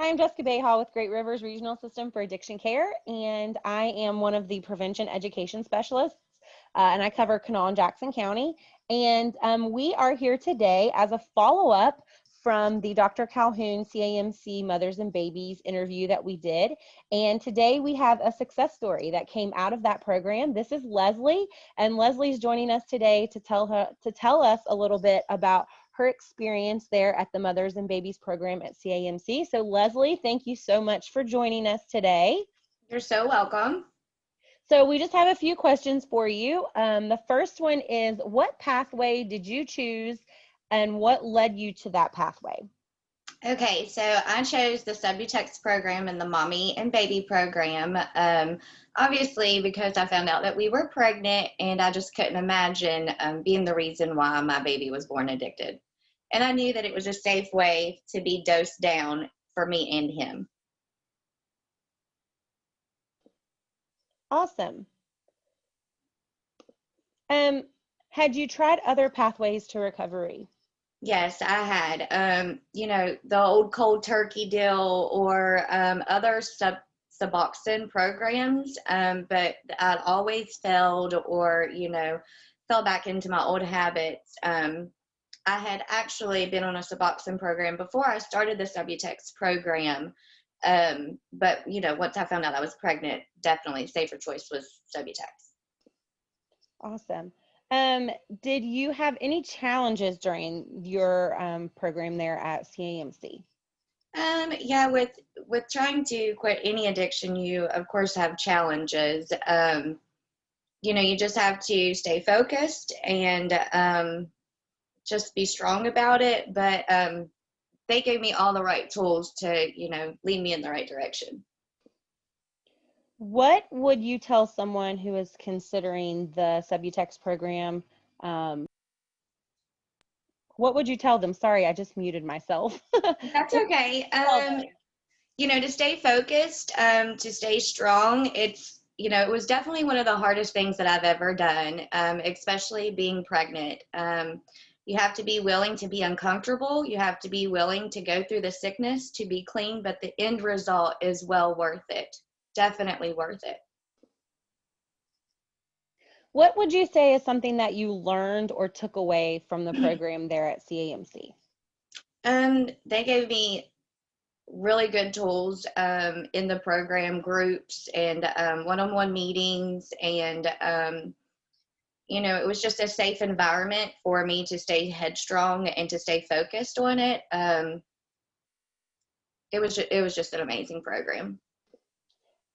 Hi, I'm Jessica Bayhall with Great Rivers Regional System for Addiction Care, and I am one of the prevention education specialists, and I cover Kanawha and Jackson County. And we are here today as a follow-up from the Dr. Calhoun CAMC Mothers and Babies interview that we did. And today we have a success story that came out of that program. This is Leslie, and Leslie's joining us today to tell us a little bit about her experience there at the Mothers and Babies program at CAMC. So Leslie, thank you so much for joining us today. You're so welcome. So we just have a few questions for you. The first one is, what pathway did you choose and what led you to that pathway? Okay, so I chose the Subutex program and the Mommy and Baby program, obviously because I found out that we were pregnant and I just couldn't imagine being the reason why my baby was born addicted. And I knew that it was a safe way to be dosed down for me and him. Awesome. Had you tried other pathways to recovery? Yes, I had, the old cold turkey deal or other Suboxone programs, but I'd always failed or, fell back into my old habits. I had actually been on a Suboxone program before I started the Subutex program. But, once I found out I was pregnant, definitely safer choice was Subutex. Awesome. Did you have any challenges during your program there at CAMC? Yeah, with trying to quit any addiction, you of course have challenges. You just have to stay focused and just be strong about it. But they gave me all the right tools to, lead me in the right direction. What would you tell someone who is considering the Subutex program? What would you tell them? Sorry, I just muted myself. That's okay. To stay focused, to stay strong, it was definitely one of the hardest things that I've ever done, especially being pregnant. You have to be willing to be uncomfortable. You have to be willing to go through the sickness to be clean, but the end result is well worth it. Definitely worth it. What would you say is something that you learned or took away from the program there at CAMC? They gave me really good tools in the program, groups and one-on-one meetings, and it was just a safe environment for me to stay headstrong and to stay focused on it. It was just an amazing program.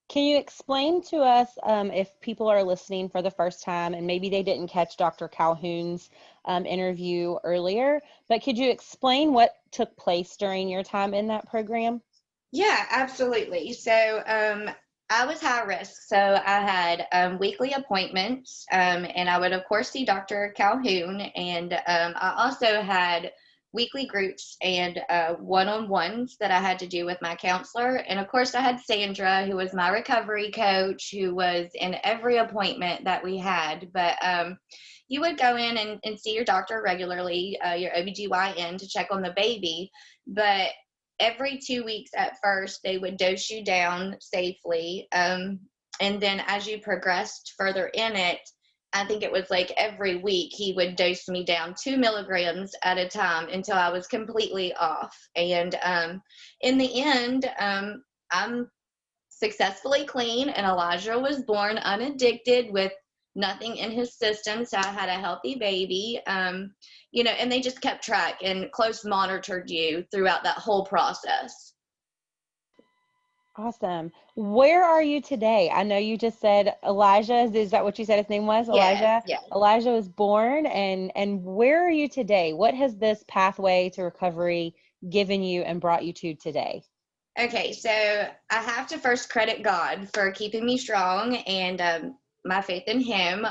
Can you explain to us, if people are listening for the first time and maybe they didn't catch Dr. Calhoun's interview earlier, but could you explain what took place during your time in that program? Yeah, absolutely. So I was high risk. So I had weekly appointments, and I would, of course, see Dr. Calhoun. And I also had weekly groups and one-on-ones that I had to do with my counselor. And of course, I had Sandra, who was my recovery coach, who was in every appointment that we had. But you would go in and see your doctor regularly, your OBGYN, to check on the baby. But every 2 weeks at first, they would dose you down safely. And then as you progressed further in it, I think it was like every week he would dose me down 2 milligrams at a time until I was completely off. And in the end, I'm successfully clean, and Elijah was born unaddicted with nothing in his system. So I had a healthy baby, and they just kept track and close monitored you throughout that whole process. Awesome. Where are you today? I know you just said Elijah. Is that what you said his name was? Elijah? Yeah. Elijah was born, and where are you today? What has this pathway to recovery given you and brought you to today? Okay, so I have to first credit God for keeping me strong and my faith in him.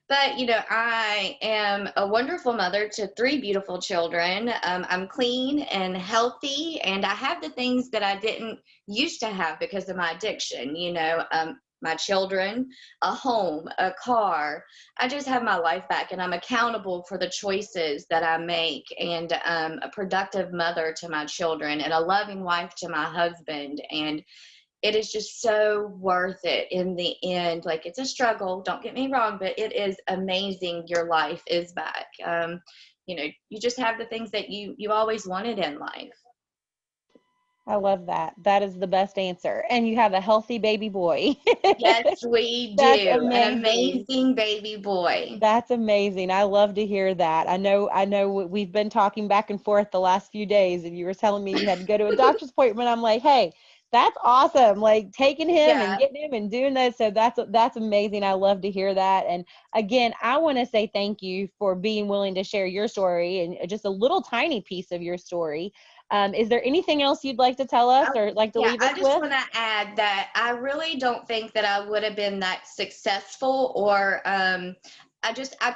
But, I am a wonderful mother to 3 beautiful children. I'm clean and healthy, and I have the things that I didn't used to have because of my addiction. my children, a home, a car. I just have my life back, and I'm accountable for the choices that I make, and a productive mother to my children, and a loving wife to my husband. And it is just so worth it in the end. Like, it's a struggle, don't get me wrong, but it is amazing. Your life is back. You just have the things that you always wanted in life. I love that. That is the best answer. And you have a healthy baby boy. Yes, we That's do. An amazing. amazing baby boy. That's amazing. I love to hear that. I know we've been talking back and forth the last few days, and you were telling me you had to go to a doctor's appointment. I'm like, hey, that's awesome. Like taking him and Yeah. getting him and doing that. So that's amazing. I love to hear that. And again, I want to say thank you for being willing to share your story and just a little tiny piece of your story. Is there anything else you'd like to tell us or like to Yeah, leave us I just with? want to add that I really don't think that I would have been that successful, or I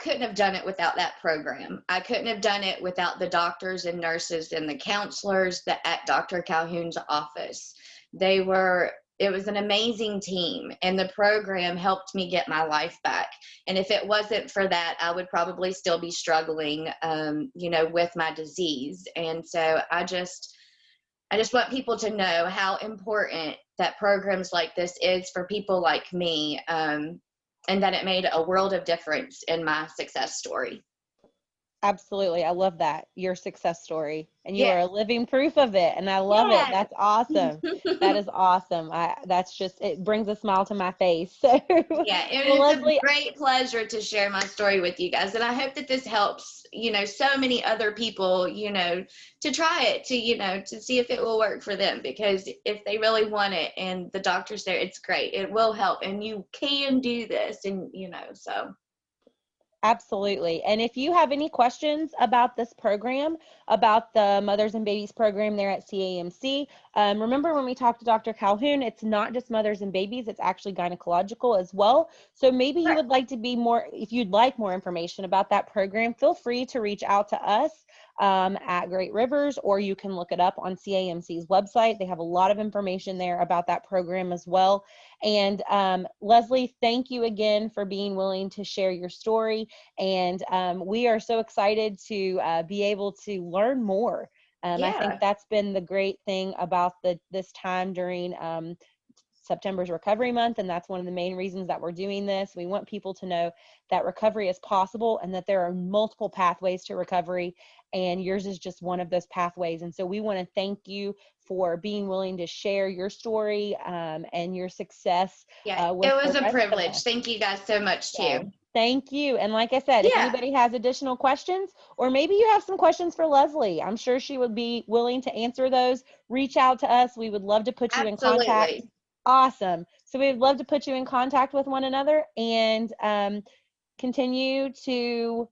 couldn't have done it without that program. I couldn't have done it without the doctors and nurses and the counselors that at Dr. Calhoun's office. It was an amazing team, and the program helped me get my life back. And if it wasn't for that, I would probably still be struggling, with my disease. And so I just want people to know how important that programs like this is for people like me, and that it made a world of difference in my success story. Absolutely. I love that. Your success story. And you are Yeah. a living proof of it. And I love it. Yes. That's awesome. That is awesome. That's just, it brings a smile to my face. So, Yeah, it well, is a Leslie, great pleasure to share my story with you guys. And I hope that this helps, so many other people, to try it, to see if it will work for them. Because if they really want it and the doctor's there, it's great. It will help. And you can do this. And, so. absolutely. And if you have any questions about this program, about the Mothers and Babies program there at CAMC, remember when we talked to Dr. Calhoun, it's not just mothers and babies, it's actually gynecological as well. So maybe you Right. would like to be more, if you'd like more information about that program, feel free to reach out to us at Great Rivers, or you can look it up on CAMC's website. They have a lot of information there about that program as well. And Leslie, thank you again for being willing to share your story. And we are so excited to be able to learn more. I think Yeah. that's been the great thing about this time during September's Recovery Month, and that's one of the main reasons that we're doing this. We want people to know that recovery is possible and that there are multiple pathways to recovery, and yours is just one of those pathways. And so we want to thank you for being willing to share your story and your success Yeah. with It the was a rest of privilege. us. Thank you guys so much, So too. thank you. And like I said, if Yeah. anybody has additional questions, or maybe you have some questions for Leslie, I'm sure she would be willing to answer those. Reach out to us. We would love to put you in contact. Absolutely. Awesome. So we'd love to put you in contact with one another and continue to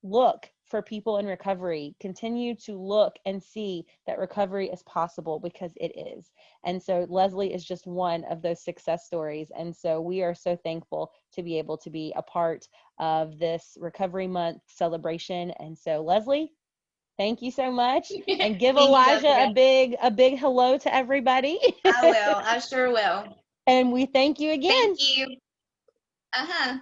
look for people in recovery. Continue to look and see that recovery is possible, because it is. And so Leslie is just one of those success stories. And so we are so thankful to be able to be a part of this Recovery Month celebration. And so Leslie, thank you so much. And give Thank you, Elijah Jessica. a big hello to everybody. I will. I sure will. And we thank you Thank again. you. Uh-huh.